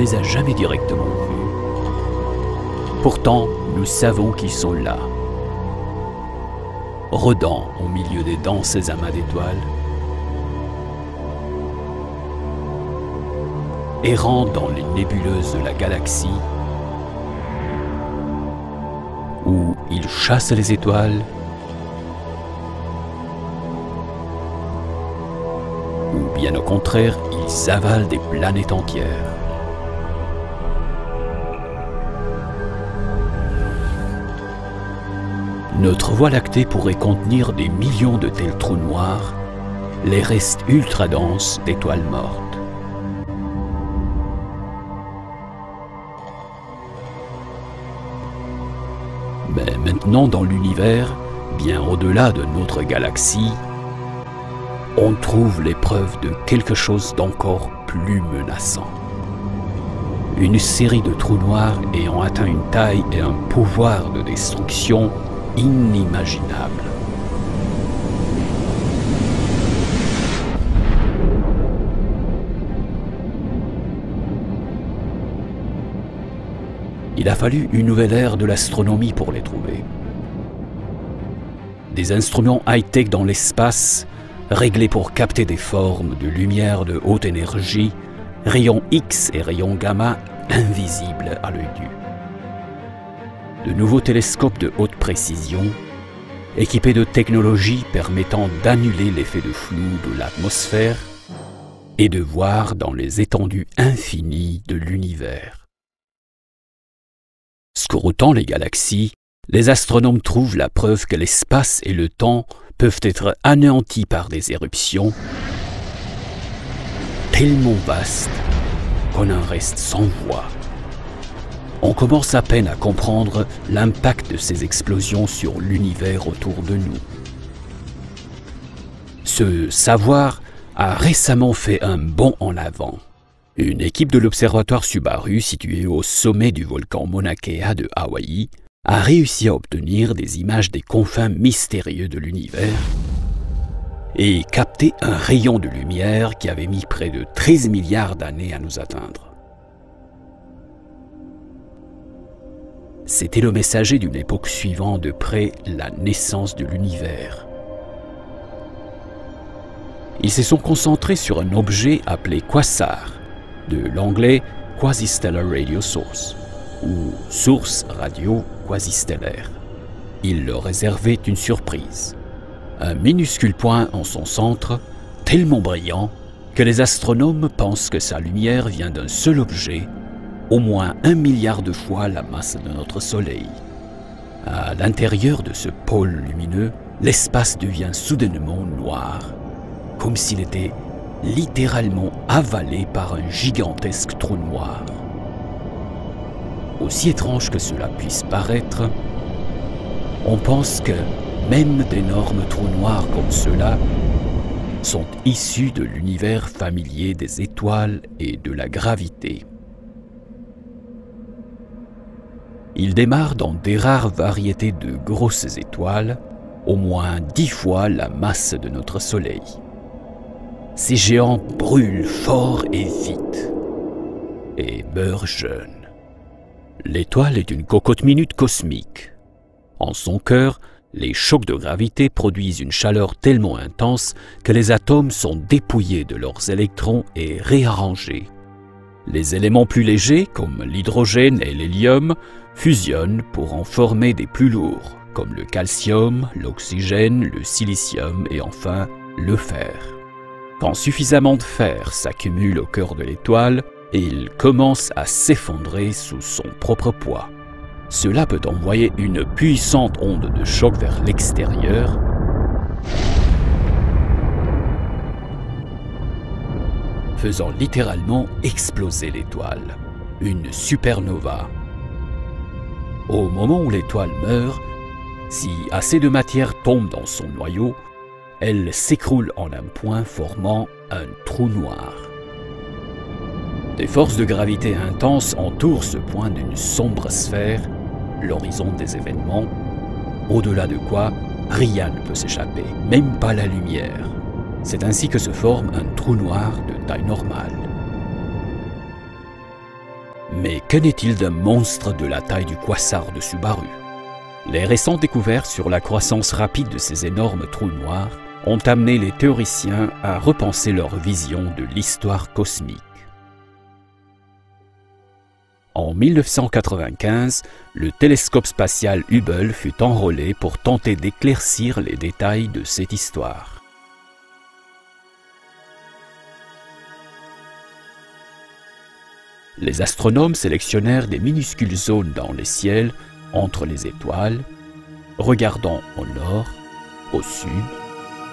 les a jamais directement vus. Pourtant, nous savons qu'ils sont là, rôdant au milieu des denses amas d'étoiles, errant dans les nébuleuses de la galaxie, où ils chassent les étoiles, ou bien au contraire, ils avalent des planètes entières. Notre Voie lactée pourrait contenir des millions de tels trous noirs, les restes ultra denses d'étoiles mortes. Mais maintenant dans l'univers, bien au-delà de notre galaxie, on trouve les preuves de quelque chose d'encore plus menaçant. Une série de trous noirs ayant atteint une taille et un pouvoir de destruction inimaginable. Il a fallu une nouvelle ère de l'astronomie pour les trouver. Des instruments high-tech dans l'espace, réglés pour capter des formes de lumière de haute énergie, rayons X et rayons gamma invisibles à l'œil nu. De nouveaux télescopes de haute précision, équipés de technologies permettant d'annuler l'effet de flou de l'atmosphère et de voir dans les étendues infinies de l'univers. Scrutant les galaxies, les astronomes trouvent la preuve que l'espace et le temps peuvent être anéantis par des éruptions tellement vastes qu'on en reste sans voix. On commence à peine à comprendre l'impact de ces explosions sur l'univers autour de nous. Ce savoir a récemment fait un bond en avant. Une équipe de l'observatoire Subaru, situé au sommet du volcan Mauna Kea de Hawaï, a réussi à obtenir des images des confins mystérieux de l'univers et capter un rayon de lumière qui avait mis près de 13 milliards d'années à nous atteindre. C'était le messager d'une époque suivant de près la naissance de l'univers. Ils se sont concentrés sur un objet appelé quasar, de l'anglais Quasi-Stellar Radio Source, ou source radio quasi-stellaire. Ils leur réservaient une surprise. Un minuscule point en son centre, tellement brillant que les astronomes pensent que sa lumière vient d'un seul objet, au moins 1 milliard de fois la masse de notre Soleil. À l'intérieur de ce pôle lumineux, l'espace devient soudainement noir, comme s'il était littéralement avalé par un gigantesque trou noir. Aussi étrange que cela puisse paraître, on pense que même d'énormes trous noirs comme ceux-là sont issus de l'univers familier des étoiles et de la gravité. Ils démarrent dans des rares variétés de grosses étoiles, au moins 10 fois la masse de notre Soleil. Ces géants brûlent fort et vite, et meurent jeunes. L'étoile est une cocotte minute cosmique. En son cœur, les chocs de gravité produisent une chaleur tellement intense que les atomes sont dépouillés de leurs électrons et réarrangés. Les éléments plus légers, comme l'hydrogène et l'hélium, fusionnent pour en former des plus lourds, comme le calcium, l'oxygène, le silicium et enfin le fer. Quand suffisamment de fer s'accumule au cœur de l'étoile, il commence à s'effondrer sous son propre poids. Cela peut envoyer une puissante onde de choc vers l'extérieur, faisant littéralement exploser l'étoile, une supernova. Au moment où l'étoile meurt, si assez de matière tombe dans son noyau, elle s'écroule en un point formant un trou noir. Des forces de gravité intenses entourent ce point d'une sombre sphère, l'horizon des événements, au-delà de quoi rien ne peut s'échapper, même pas la lumière. C'est ainsi que se forme un trou noir de taille normale. Mais que n'est-il d'un monstre de la taille du quasar de Subaru? Les récentes découvertes sur la croissance rapide de ces énormes trous noirs ont amené les théoriciens à repenser leur vision de l'histoire cosmique. En 1995, le télescope spatial Hubble fut enrôlé pour tenter d'éclaircir les détails de cette histoire. Les astronomes sélectionnèrent des minuscules zones dans les ciels entre les étoiles, regardant au nord, au sud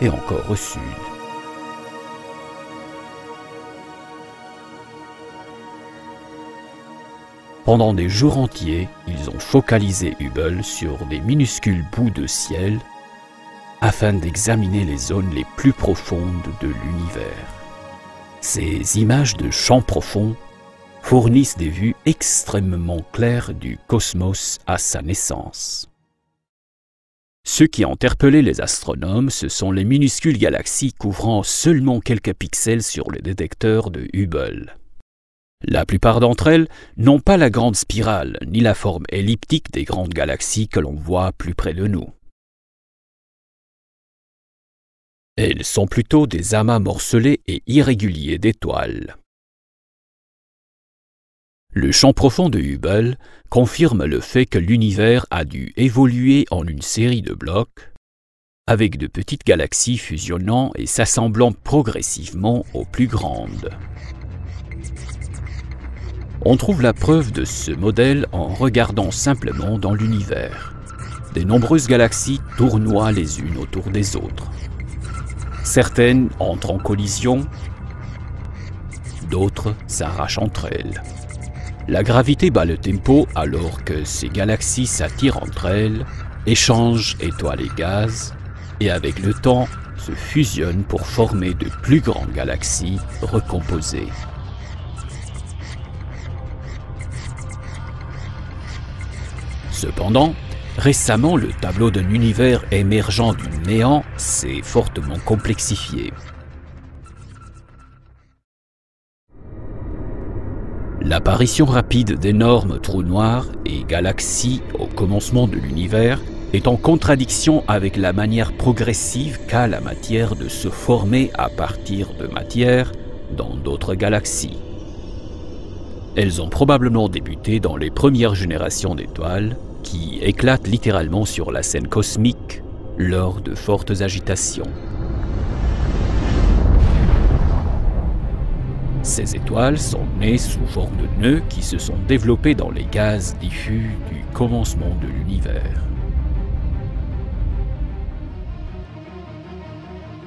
et encore au sud. Pendant des jours entiers, ils ont focalisé Hubble sur des minuscules bouts de ciel afin d'examiner les zones les plus profondes de l'univers. Ces images de champs profonds fournissent des vues extrêmement claires du cosmos à sa naissance. Ce qui a interpellé les astronomes, ce sont les minuscules galaxies couvrant seulement quelques pixels sur le détecteur de Hubble. La plupart d'entre elles n'ont pas la grande spirale ni la forme elliptique des grandes galaxies que l'on voit plus près de nous. Elles sont plutôt des amas morcelés et irréguliers d'étoiles. Le champ profond de Hubble confirme le fait que l'univers a dû évoluer en une série de blocs, avec de petites galaxies fusionnant et s'assemblant progressivement aux plus grandes. On trouve la preuve de ce modèle en regardant simplement dans l'univers. De nombreuses galaxies tournoient les unes autour des autres. Certaines entrent en collision, d'autres s'arrachent entre elles. La gravité bat le tempo alors que ces galaxies s'attirent entre elles, échangent étoiles et gaz, et avec le temps se fusionnent pour former de plus grandes galaxies recomposées. Cependant, récemment, le tableau d'un univers émergent du néant s'est fortement complexifié. L'apparition rapide d'énormes trous noirs et galaxies au commencement de l'univers est en contradiction avec la manière progressive qu'a la matière de se former à partir de matière dans d'autres galaxies. Elles ont probablement débuté dans les premières générations d'étoiles qui éclatent littéralement sur la scène cosmique lors de fortes agitations. Ces étoiles sont nées sous forme de nœuds qui se sont développés dans les gaz diffus du commencement de l'univers.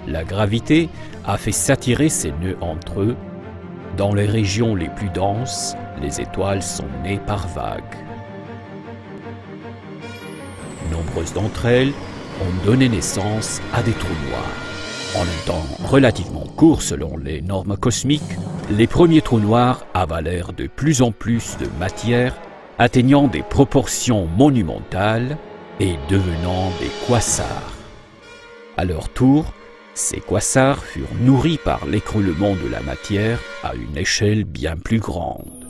La gravité a fait s'attirer ces nœuds entre eux. Dans les régions les plus denses, les étoiles sont nées par vagues. Nombreuses d'entre elles ont donné naissance à des trous noirs. En un temps relativement court selon les normes cosmiques, les premiers trous noirs avalèrent de plus en plus de matière, atteignant des proportions monumentales et devenant des quasars. À leur tour, ces quasars furent nourris par l'écroulement de la matière à une échelle bien plus grande.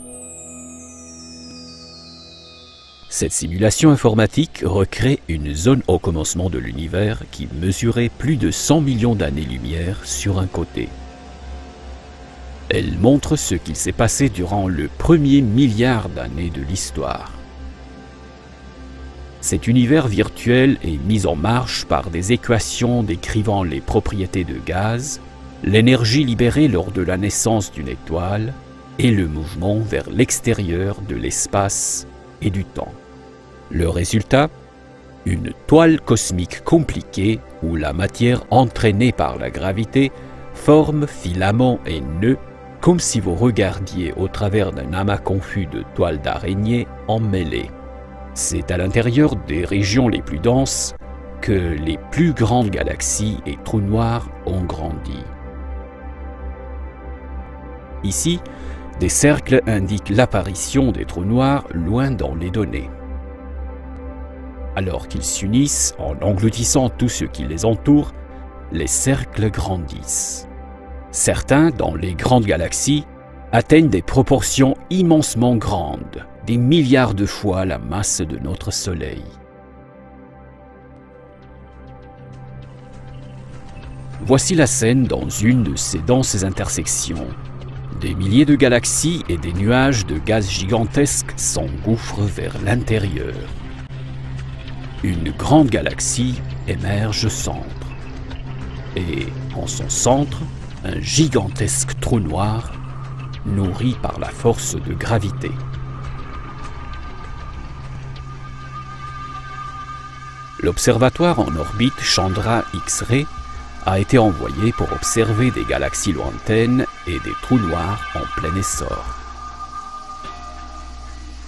Cette simulation informatique recrée une zone au commencement de l'univers qui mesurait plus de 100 millions d'années-lumière sur un côté. Elle montre ce qu'il s'est passé durant le premier milliard d'années de l'histoire. Cet univers virtuel est mis en marche par des équations décrivant les propriétés de gaz, l'énergie libérée lors de la naissance d'une étoile et le mouvement vers l'extérieur de l'espace et du temps. Le résultat, une toile cosmique compliquée où la matière entraînée par la gravité forme filaments et nœuds comme si vous regardiez au travers d'un amas confus de toiles d'araignée emmêlées. C'est à l'intérieur des régions les plus denses que les plus grandes galaxies et trous noirs ont grandi. Ici, des cercles indiquent l'apparition des trous noirs loin dans les données. Alors qu'ils s'unissent en engloutissant tout ce qui les entoure, les cercles grandissent. Certains, dans les grandes galaxies, atteignent des proportions immensement grandes, des milliards de fois la masse de notre Soleil. Voici la scène dans une de ces denses intersections. Des milliers de galaxies et des nuages de gaz gigantesques s'engouffrent vers l'intérieur. Une grande galaxie émerge au centre. Et en son centre, un gigantesque trou noir nourri par la force de gravité. L'observatoire en orbite Chandra X-ray a été envoyé pour observer des galaxies lointaines et des trous noirs en plein essor.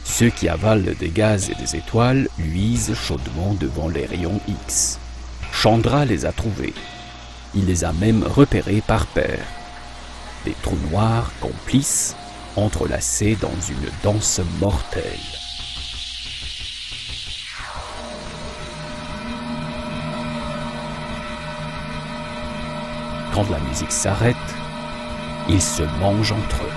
Ceux qui avalent des gaz et des étoiles luisent chaudement devant les rayons X. Chandra les a trouvés. Il les a même repérés par paires. Des trous noirs complices, entrelacés dans une danse mortelle. Quand la musique s'arrête, ils se mangent entre eux.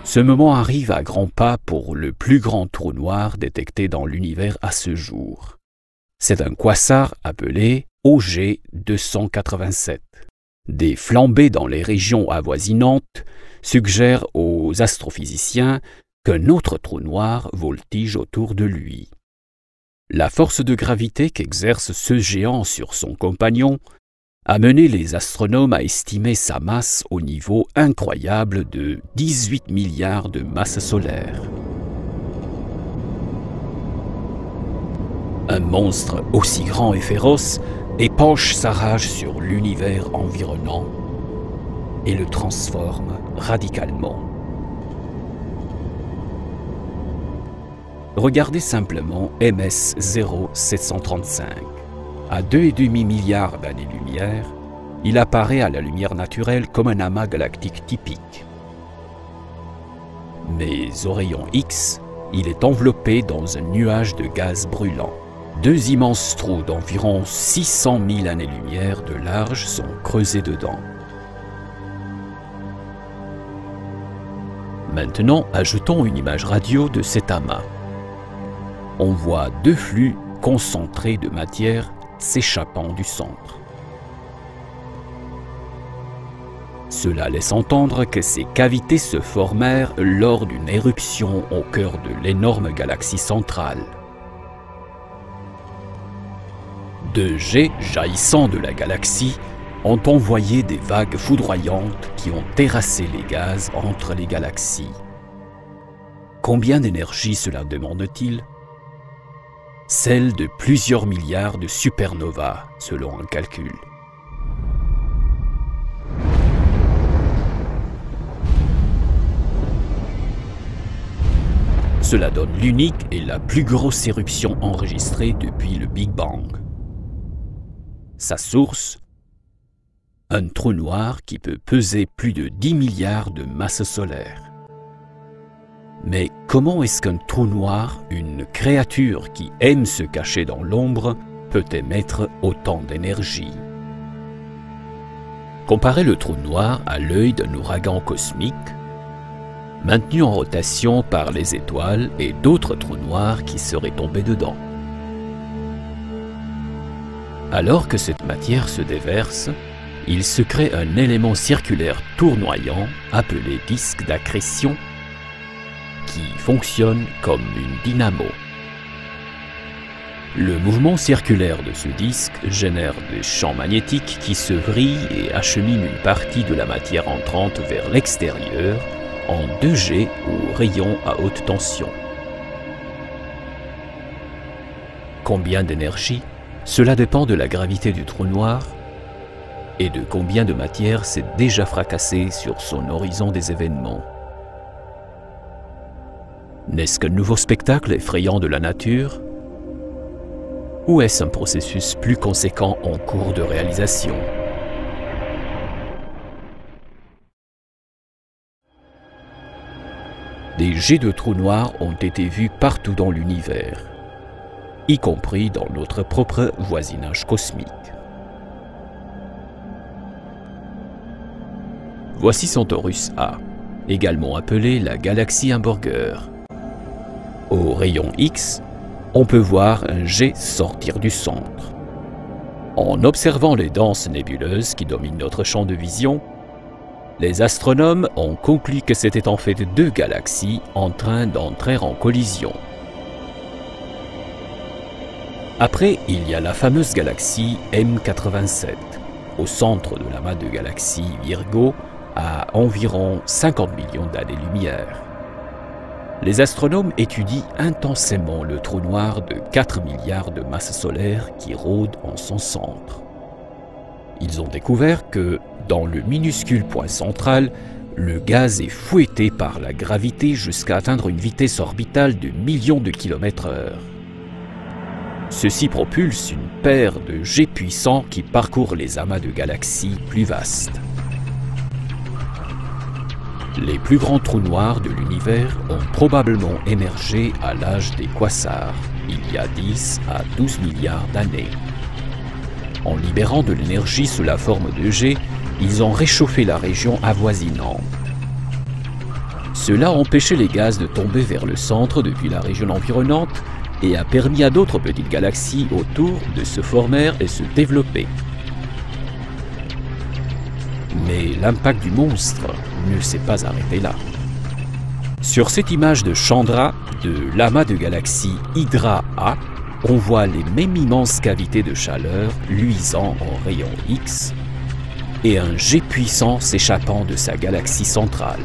Ce moment arrive à grands pas pour le plus grand trou noir détecté dans l'univers à ce jour. C'est un quasar appelé OG 287. Des flambées dans les régions avoisinantes suggèrent aux astrophysiciens qu'un autre trou noir voltige autour de lui. La force de gravité qu'exerce ce géant sur son compagnon a mené les astronomes à estimer sa masse au niveau incroyable de 18 milliards de masses solaires. Un monstre aussi grand et féroce épanche sa rage sur l'univers environnant et le transforme radicalement. Regardez simplement MS 0735. À 2,5 milliards d'années-lumière, il apparaît à la lumière naturelle comme un amas galactique typique. Mais au rayon X, il est enveloppé dans un nuage de gaz brûlant. Deux immenses trous d'environ 600 000 années-lumière de large sont creusés dedans. Maintenant, ajoutons une image radio de cet amas. On voit deux flux concentrés de matière s'échappant du centre. Cela laisse entendre que ces cavités se formèrent lors d'une éruption au cœur de l'énorme galaxie centrale. Deux jets jaillissant de la galaxie ont envoyé des vagues foudroyantes qui ont terrassé les gaz entre les galaxies. Combien d'énergie cela demande-t-il ? Celle de plusieurs milliards de supernovas, selon un calcul. Cela donne l'unique et la plus grosse éruption enregistrée depuis le Big Bang. Sa source, un trou noir qui peut peser plus de 10 milliards de masses solaires. Mais comment est-ce qu'un trou noir, une créature qui aime se cacher dans l'ombre, peut émettre autant d'énergie? Comparez le trou noir à l'œil d'un ouragan cosmique, maintenu en rotation par les étoiles et d'autres trous noirs qui seraient tombés dedans. Alors que cette matière se déverse, il se crée un élément circulaire tournoyant appelé disque d'accrétion qui fonctionne comme une dynamo. Le mouvement circulaire de ce disque génère des champs magnétiques qui se vrillent et acheminent une partie de la matière entrante vers l'extérieur en 2G ou rayons à haute tension. Combien d'énergie? Cela dépend de la gravité du trou noir et de combien de matière s'est déjà fracassée sur son horizon des événements. N'est-ce qu'un nouveau spectacle effrayant de la nature? Ou est-ce un processus plus conséquent en cours de réalisation? Des jets de trous noirs ont été vus partout dans l'univers, y compris dans notre propre voisinage cosmique. Voici Centaurus A, également appelé la galaxie hamburger. Au rayon X, on peut voir un jet sortir du centre. En observant les denses nébuleuses qui dominent notre champ de vision, les astronomes ont conclu que c'était en fait deux galaxies en train d'entrer en collision. Après, il y a la fameuse galaxie M87, au centre de l'amas de galaxies Virgo, à environ 50 millions d'années-lumière. Les astronomes étudient intensément le trou noir de 4 milliards de masses solaires qui rôde en son centre. Ils ont découvert que, dans le minuscule point central, le gaz est fouetté par la gravité jusqu'à atteindre une vitesse orbitale de millions de kilomètres/heure. Ceci propulse une paire de jets puissants qui parcourent les amas de galaxies plus vastes. Les plus grands trous noirs de l'univers ont probablement émergé à l'âge des quasars, il y a 10 à 12 milliards d'années. En libérant de l'énergie sous la forme de jets, ils ont réchauffé la région avoisinante. Cela a empêché les gaz de tomber vers le centre depuis la région environnante et a permis à d'autres petites galaxies autour de se former et se développer. Mais l'impact du monstre ne s'est pas arrêté là. Sur cette image de Chandra, de l'amas de galaxie Hydra A, on voit les mêmes immenses cavités de chaleur luisant en rayon X et un jet puissant s'échappant de sa galaxie centrale.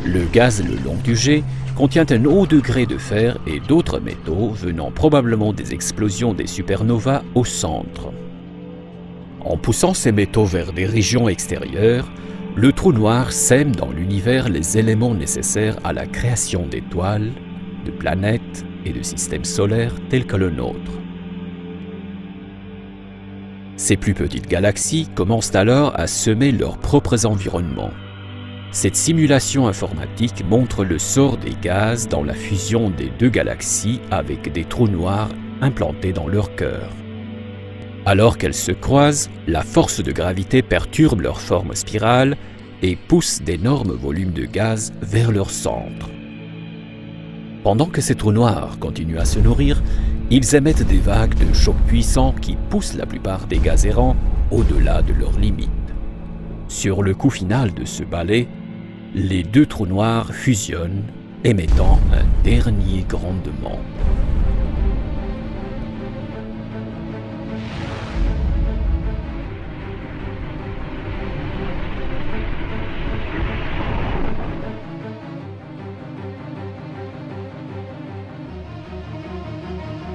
Le gaz le long du jet contient un haut degré de fer et d'autres métaux venant probablement des explosions des supernovas au centre. En poussant ces métaux vers des régions extérieures, le trou noir sème dans l'univers les éléments nécessaires à la création d'étoiles, de planètes et de systèmes solaires tels que le nôtre. Ces plus petites galaxies commencent alors à semer leurs propres environnements. Cette simulation informatique montre le sort des gaz dans la fusion des deux galaxies avec des trous noirs implantés dans leur cœur. Alors qu'elles se croisent, la force de gravité perturbe leur forme spirale et pousse d'énormes volumes de gaz vers leur centre. Pendant que ces trous noirs continuent à se nourrir, ils émettent des vagues de choc puissants qui poussent la plupart des gaz errants au-delà de leurs limites. Sur le coup final de ce balai, les deux trous noirs fusionnent, émettant un dernier grondement.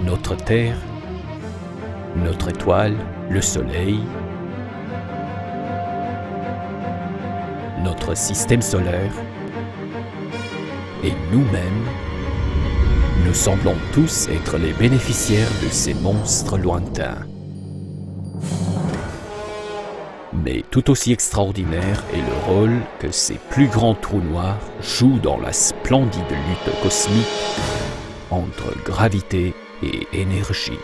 Notre Terre, notre étoile, le Soleil, notre système solaire et nous-mêmes, nous semblons tous être les bénéficiaires de ces monstres lointains. Mais tout aussi extraordinaire est le rôle que ces plus grands trous noirs jouent dans la splendide lutte cosmique entre gravité et énergie.